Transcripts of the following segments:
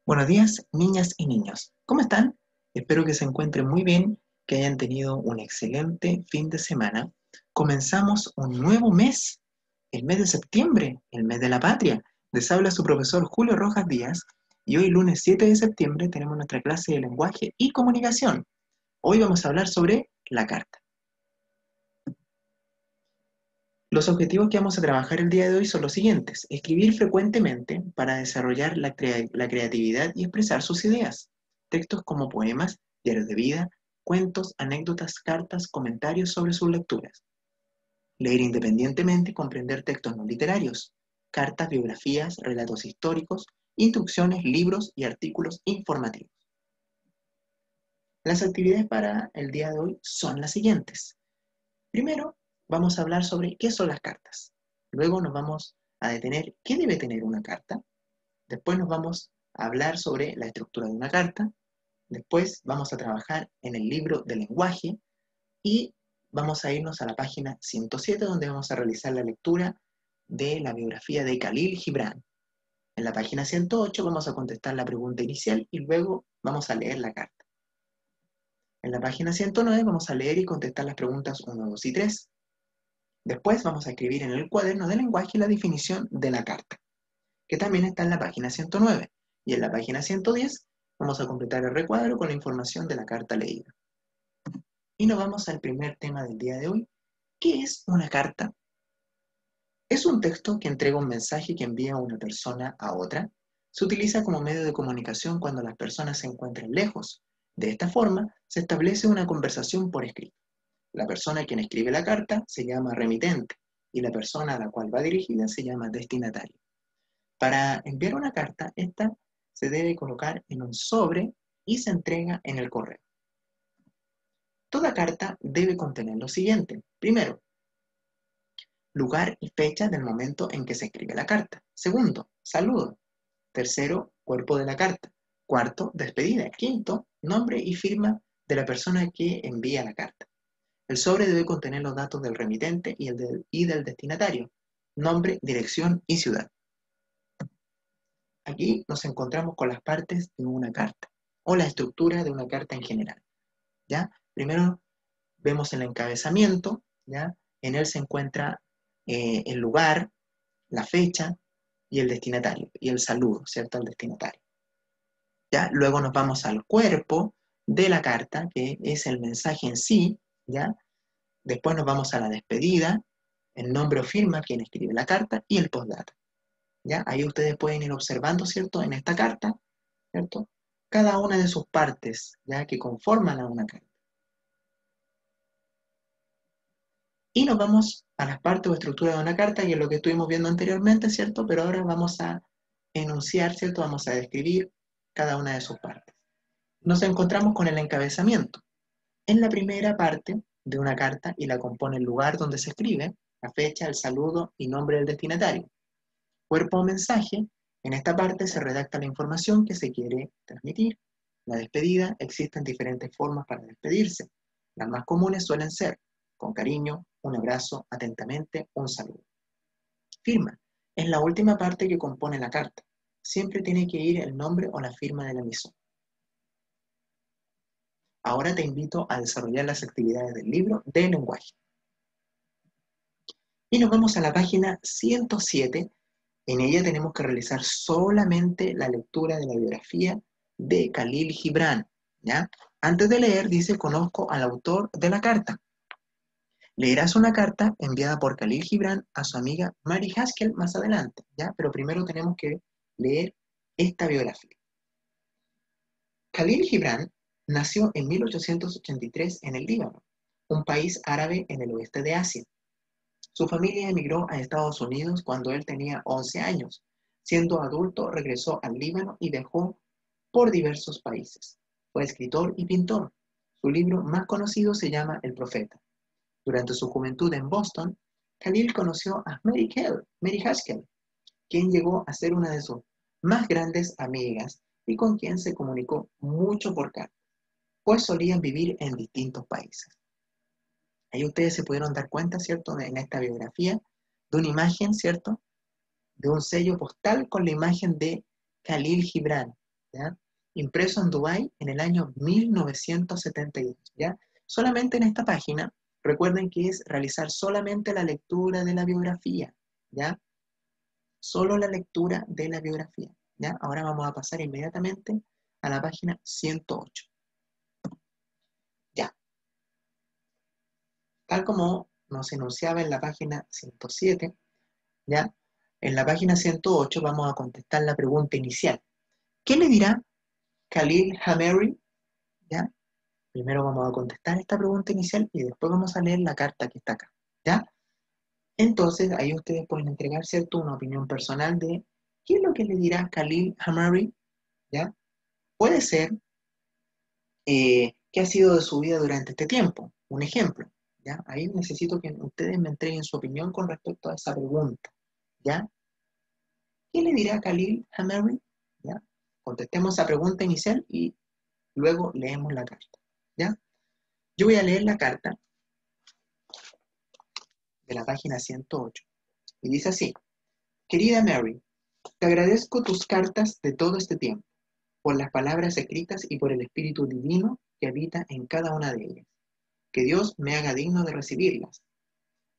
Buenos días, niñas y niños. ¿Cómo están? Espero que se encuentren muy bien, que hayan tenido un excelente fin de semana. Comenzamos un nuevo mes, el mes de septiembre, el mes de la patria. Les habla su profesor Julio Rojas Díaz y hoy, lunes 7 de septiembre, tenemos nuestra clase de lenguaje y comunicación. Hoy vamos a hablar sobre la carta. Los objetivos que vamos a trabajar el día de hoy son los siguientes: escribir frecuentemente para desarrollar la creatividad y expresar sus ideas. Textos como poemas, diarios de vida, cuentos, anécdotas, cartas, comentarios sobre sus lecturas. Leer independientemente y comprender textos no literarios, cartas, biografías, relatos históricos, instrucciones, libros y artículos informativos. Las actividades para el día de hoy son las siguientes. Primero, vamos a hablar sobre qué son las cartas. Luego nos vamos a detener qué debe tener una carta. Después nos vamos a hablar sobre la estructura de una carta. Después vamos a trabajar en el libro de lenguaje y vamos a irnos a la página 107, donde vamos a realizar la lectura de la biografía de Khalil Gibran. En la página 108 vamos a contestar la pregunta inicial y luego vamos a leer la carta. En la página 109 vamos a leer y contestar las preguntas 1, 2 y 3. Después vamos a escribir en el cuaderno de lenguaje la definición de la carta, que también está en la página 109. Y en la página 110 vamos a completar el recuadro con la información de la carta leída. Y nos vamos al primer tema del día de hoy. ¿Qué es una carta? Es un texto que entrega un mensaje que envía una persona a otra. Se utiliza como medio de comunicación cuando las personas se encuentran lejos. De esta forma, se establece una conversación por escrito. La persona a quien escribe la carta se llama remitente y la persona a la cual va dirigida se llama destinatario. Para enviar una carta, esta se debe colocar en un sobre y se entrega en el correo. Toda carta debe contener lo siguiente. Primero, lugar y fecha del momento en que se escribe la carta. Segundo, saludo. Tercero, cuerpo de la carta. Cuarto, despedida. Quinto, nombre y firma de la persona que envía la carta. El sobre debe contener los datos del remitente y del destinatario, nombre, dirección y ciudad. Aquí nos encontramos con las partes de una carta o la estructura de una carta en general. ¿Ya? Primero vemos el encabezamiento, ¿ya? En él se encuentra el lugar, la fecha y el destinatario, y el saludo, ¿cierto? Al destinatario. ¿Ya? Luego nos vamos al cuerpo de la carta, que es el mensaje en sí, ¿ya? Después nos vamos a la despedida, el nombre o firma quien escribe la carta y el postdata. ¿Ya? Ahí ustedes pueden ir observando, ¿cierto? En esta carta, ¿cierto? Cada una de sus partes, ¿ya? Que conforman a una carta. Y nos vamos a las partes o estructuras de una carta, que es lo que estuvimos viendo anteriormente, ¿cierto? Pero ahora vamos a enunciar, ¿cierto? Vamos a describir cada una de sus partes. Nos encontramos con el encabezamiento. En la primera parte de una carta y la compone el lugar donde se escribe, la fecha, el saludo y nombre del destinatario. Cuerpo o mensaje, en esta parte se redacta la información que se quiere transmitir. La despedida, existen diferentes formas para despedirse. Las más comunes suelen ser con cariño, un abrazo, atentamente, un saludo. Firma, es la última parte que compone la carta. Siempre tiene que ir el nombre o la firma del emisor. Ahora te invito a desarrollar las actividades del libro de lenguaje. Y nos vamos a la página 107. En ella tenemos que realizar solamente la lectura de la biografía de Khalil Gibran, ¿ya? Antes de leer, dice: conozco al autor de la carta. Leerás una carta enviada por Khalil Gibran a su amiga Mary Haskell más adelante, ¿ya? Pero primero tenemos que leer esta biografía. Khalil Gibran nació en 1883 en el Líbano, un país árabe en el oeste de Asia. Su familia emigró a Estados Unidos cuando él tenía 11 años. Siendo adulto, regresó al Líbano y viajó por diversos países. Fue escritor y pintor. Su libro más conocido se llama El Profeta. Durante su juventud en Boston, Khalil conoció a Mary Haskell, quien llegó a ser una de sus más grandes amigas y con quien se comunicó mucho por carta, pues solían vivir en distintos países. Ahí ustedes se pudieron dar cuenta, ¿cierto?, en esta biografía, de una imagen, ¿cierto?, de un sello postal con la imagen de Khalil Gibran, ¿ya? Impreso en Dubái en el año 1972, ¿ya? Solamente en esta página, recuerden que es realizar solamente la lectura de la biografía, ¿ya? Solo la lectura de la biografía, ¿ya? Ahora vamos a pasar inmediatamente a la página 108. Ya. Tal como nos enunciaba en la página 107, ¿ya? En la página 108 vamos a contestar la pregunta inicial. ¿Qué le dirá Khalil Hameri? ¿Ya? Primero vamos a contestar esta pregunta inicial y después vamos a leer la carta que está acá, ¿ya? Entonces, ahí ustedes pueden entregar, ¿cierto?, una opinión personal de qué es lo que le dirá Khalil Hameri, ¿ya? Puede ser qué ha sido de su vida durante este tiempo, un ejemplo, ¿ya? Ahí necesito que ustedes me entreguen su opinión con respecto a esa pregunta, ¿ya? ¿Qué le dirá Khalil Hameri? ¿Ya? Contestemos esa pregunta inicial y luego leemos la carta, ¿ya? Yo voy a leer la carta de la página 108 y dice así: Querida Mary, te agradezco tus cartas de todo este tiempo, por las palabras escritas y por el Espíritu Divino que habita en cada una de ellas. Que Dios me haga digno de recibirlas.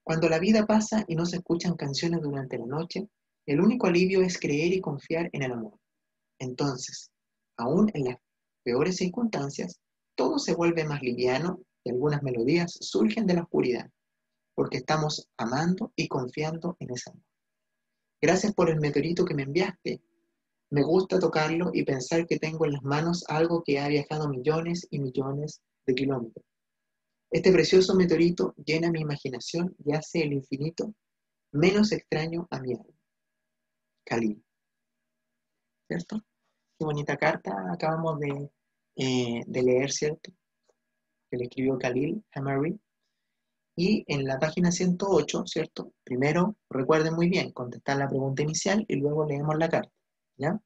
Cuando la vida pasa y no se escuchan canciones durante la noche, el único alivio es creer y confiar en el amor. Entonces, aún en las peores circunstancias, todo se vuelve más liviano y algunas melodías surgen de la oscuridad, porque estamos amando y confiando en ese amor. Gracias por el meteorito que me enviaste. Me gusta tocarlo y pensar que tengo en las manos algo que ha viajado millones y millones de kilómetros. Este precioso meteorito llena mi imaginación y hace el infinito menos extraño a mi alma. Khalil, ¿cierto? Qué bonita carta acabamos de leer, ¿cierto? Que le escribió Khalil Hameri. Y en la página 108, ¿cierto? Primero, recuerden muy bien, contestar la pregunta inicial y luego leemos la carta, ¿ya?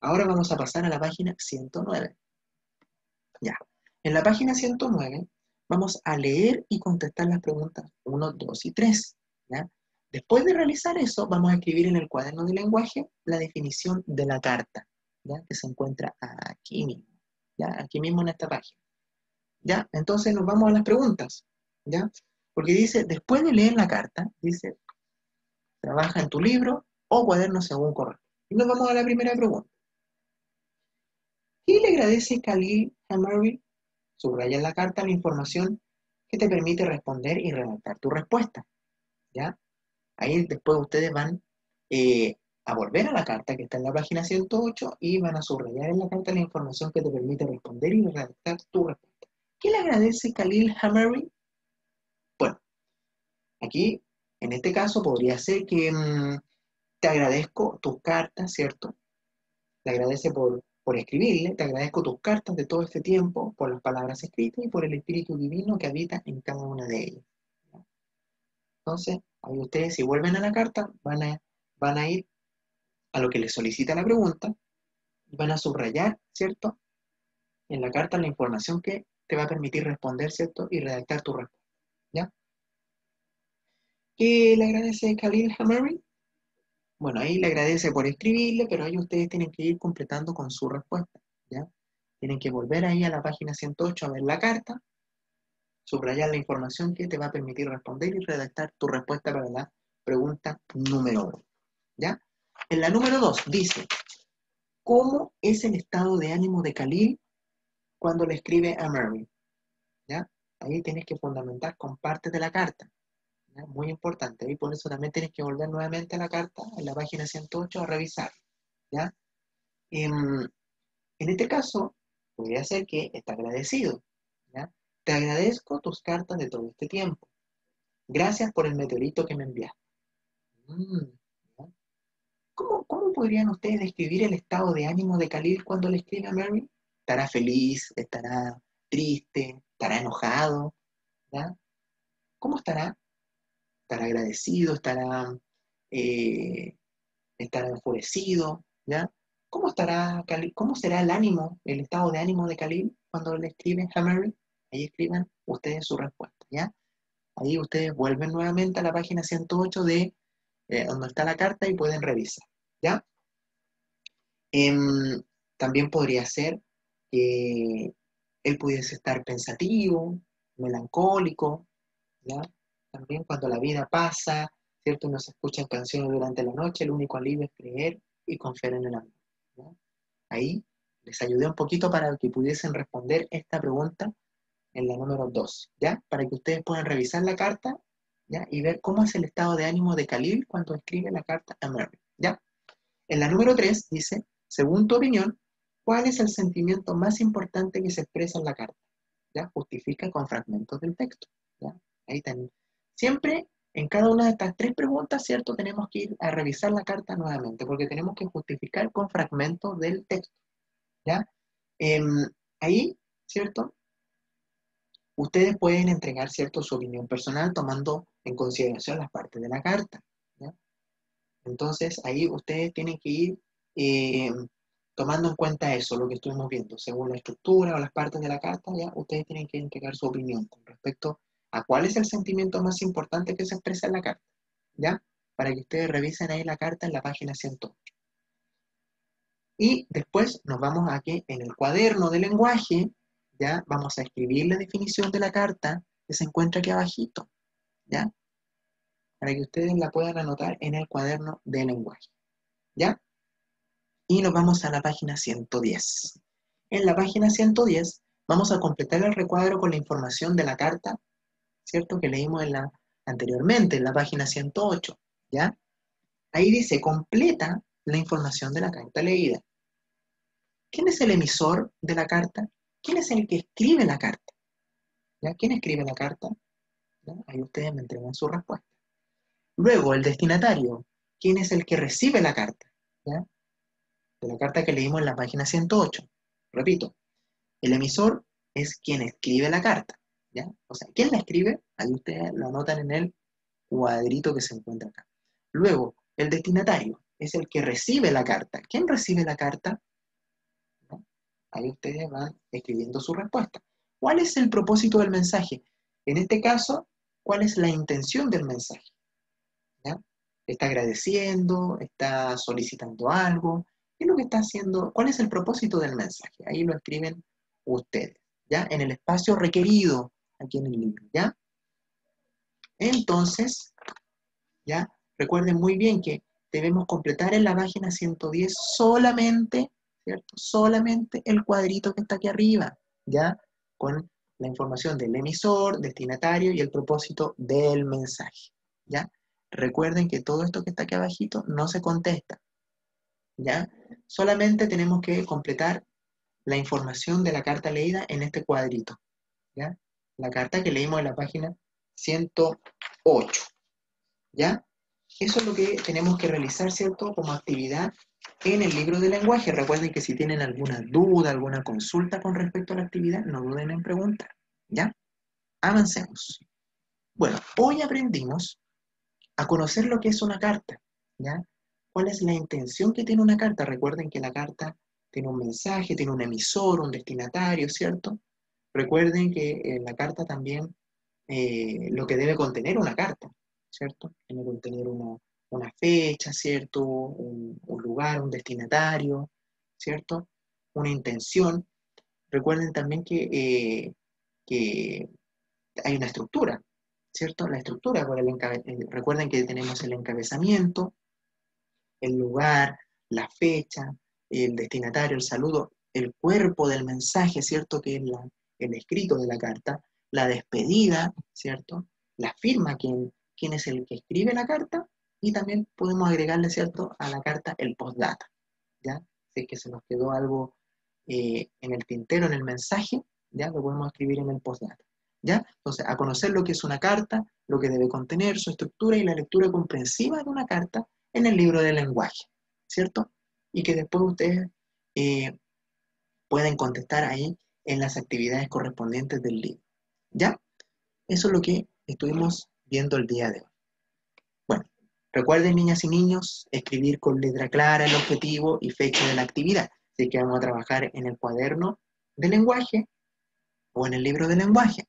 Ahora vamos a pasar a la página 109. Ya. En la página 109 vamos a leer y contestar las preguntas 1, 2 y 3, ¿ya? Después de realizar eso, vamos a escribir en el cuaderno de lenguaje la definición de la carta, ¿ya? Que se encuentra aquí mismo, ¿ya? Aquí mismo en esta página, ¿ya? Entonces nos vamos a las preguntas, ¿ya? Porque dice, después de leer la carta, dice, trabaja en tu libro o cuaderno según corresponde. Y nos vamos a la primera pregunta. ¿Qué le agradece Khalil Hameri? Subraya en la carta la información que te permite responder y redactar tu respuesta, ¿ya? Ahí después ustedes van a volver a la carta que está en la página 108 y van a subrayar en la carta la información que te permite responder y redactar tu respuesta. ¿Qué le agradece Khalil Hameri? Bueno, aquí, en este caso, podría ser que te agradezco tus cartas, ¿cierto? Le agradece por escribirle, te agradezco tus cartas de todo este tiempo, por las palabras escritas y por el Espíritu Divino que habita en cada una de ellas. Entonces, ahí ustedes si vuelven a la carta, van a ir a lo que les solicita la pregunta y van a subrayar, ¿cierto? En la carta la información que te va a permitir responder, ¿cierto? Y redactar tu respuesta, ¿ya? ¿Qué le agradece Khalil Hameri? Bueno, ahí le agradece por escribirle, pero ahí ustedes tienen que ir completando con su respuesta, ¿ya? Tienen que volver ahí a la página 108 a ver la carta, subrayar la información que te va a permitir responder y redactar tu respuesta para la pregunta número 1, ¿ya? En la número 2 dice, ¿cómo es el estado de ánimo de Khalil cuando le escribe a Mary? ¿Ya? Ahí tienes que fundamentar con partes de la carta, ¿ya? Muy importante, y por eso también tienes que volver nuevamente a la carta en la página 108 a revisar, ¿ya? En este caso, podría ser que está agradecido, ¿ya? Te agradezco tus cartas de todo este tiempo. Gracias por el meteorito que me enviaste. ¿Ya? ¿Cómo podrían ustedes describir el estado de ánimo de Khalil cuando le escribe a Mary? ¿Estará feliz? ¿Estará triste? ¿Estará enojado? ¿Ya? ¿Cómo estará? ¿Estará agradecido? Eh, ¿estará enfurecido? ¿Ya? ¿Cómo estará Khalil? ¿Cómo será el ánimo, el estado de ánimo de Khalil cuando le escriben a Mary? Ahí escriban ustedes su respuesta, ¿ya? Ahí ustedes vuelven nuevamente a la página 108 de donde está la carta y pueden revisar, ¿ya? También podría ser que él pudiese estar pensativo, melancólico, ¿ya? También cuando la vida pasa, ¿cierto? No se escuchan canciones durante la noche, el único alivio es creer y confiar en el amor, ¿ya? Ahí les ayudé un poquito para que pudiesen responder esta pregunta en la número 2, ¿ya? Para que ustedes puedan revisar la carta, ¿ya? Y ver cómo es el estado de ánimo de Khalil cuando escribe la carta a Mary, ¿ya? En la número 3 dice, según tu opinión, ¿cuál es el sentimiento más importante que se expresa en la carta? ¿Ya? Justifica con fragmentos del texto, ¿ya? Ahí también. Siempre en cada una de estas 3 preguntas, ¿cierto? Tenemos que ir a revisar la carta nuevamente, porque tenemos que justificar con fragmentos del texto, ¿ya? Em, Ahí, ¿cierto? Ustedes pueden entregar, ¿cierto?, su opinión personal tomando en consideración las partes de la carta, ¿ya? Entonces, ahí ustedes tienen que ir eh, tomando en cuenta eso, lo que estuvimos viendo, según la estructura o las partes de la carta, ya ustedes tienen que entregar su opinión con respecto a cuál es el sentimiento más importante que se expresa en la carta, ¿ya? Para que ustedes revisen ahí la carta en la página 108. Y después nos vamos aquí en el cuaderno de lenguaje, ¿ya? Vamos a escribir la definición de la carta que se encuentra aquí abajito, ¿ya? Para que ustedes la puedan anotar en el cuaderno de lenguaje, ¿ya? Y nos vamos a la página 110. En la página 110 vamos a completar el recuadro con la información de la carta, ¿cierto? Que leímos anteriormente, en la página 108, ¿ya? Ahí dice, completa la información de la carta leída. ¿Quién es el emisor de la carta? ¿Quién es el que escribe la carta? ¿Ya? ¿Quién escribe la carta? ¿Ya? Ahí ustedes me entregan su respuesta. Luego, el destinatario. ¿Quién es el que recibe la carta? ¿Ya? De la carta que leímos en la página 108. Repito, el emisor es quien escribe la carta, ¿ya? O sea, ¿quién la escribe? Ahí ustedes lo anotan en el cuadrito que se encuentra acá. Luego, el destinatario es el que recibe la carta. ¿Quién recibe la carta? ¿No? Ahí ustedes van escribiendo su respuesta. ¿Cuál es el propósito del mensaje? En este caso, ¿cuál es la intención del mensaje? ¿Ya? ¿Está agradeciendo? ¿Está solicitando algo? ¿Qué es lo que está haciendo? ¿Cuál es el propósito del mensaje? Ahí lo escriben ustedes, ¿ya? En el espacio requerido aquí en el libro, ¿ya? Entonces, ¿ya? Recuerden muy bien que debemos completar en la página 110 solamente, ¿cierto? Solamente el cuadrito que está aquí arriba, ¿ya? Con la información del emisor, destinatario y el propósito del mensaje, ¿ya? Recuerden que todo esto que está aquí abajito no se contesta, ¿ya? Solamente tenemos que completar la información de la carta leída en este cuadrito, ¿ya? La carta que leímos en la página 108, ¿ya? Eso es lo que tenemos que realizar, ¿cierto? Como actividad en el libro de lenguaje. Recuerden que si tienen alguna duda, alguna consulta con respecto a la actividad, no duden en preguntar, ¿ya? Avancemos. Bueno, hoy aprendimos a conocer lo que es una carta, ¿ya? ¿Cuál es la intención que tiene una carta? Recuerden que la carta tiene un mensaje, tiene un emisor, un destinatario, ¿cierto? Recuerden que la carta también, lo que debe contener una carta, ¿cierto? Debe contener una fecha, ¿cierto? Un lugar, un destinatario, ¿cierto? Una intención. Recuerden también que hay una estructura, ¿cierto? La estructura, recuerden que tenemos el encabezamiento, el lugar, la fecha, el destinatario, el saludo, el cuerpo del mensaje, ¿cierto? Que es el escrito de la carta, la despedida, ¿cierto? La firma, quién es el que escribe la carta, y también podemos agregarle, ¿cierto?, a la carta el postdata, ¿ya? Si es que se nos quedó algo en el tintero, en el mensaje, ya lo podemos escribir en el postdata, ¿ya? Entonces, a conocer lo que es una carta, lo que debe contener, su estructura y la lectura comprensiva de una carta en el libro de lenguaje, ¿cierto? Y que después ustedes eh, pueden contestar ahí en las actividades correspondientes del libro, ¿ya? Eso es lo que estuvimos viendo el día de hoy. Bueno, recuerden, niñas y niños, escribir con letra clara el objetivo y fecha de la actividad. Así que vamos a trabajar en el cuaderno de lenguaje o en el libro de lenguaje,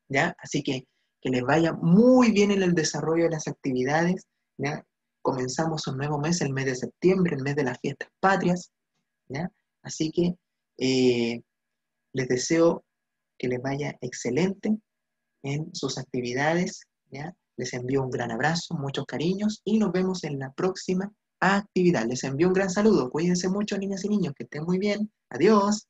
¿ya? Así que les vaya muy bien en el desarrollo de las actividades, ¿ya? Comenzamos un nuevo mes, el mes de septiembre, el mes de las fiestas patrias, ¿ya? Así que les deseo que les vaya excelente en sus actividades, ¿ya? Les envío un gran abrazo, muchos cariños y nos vemos en la próxima actividad. Les envío un gran saludo. Cuídense mucho, niñas y niños, que estén muy bien. Adiós.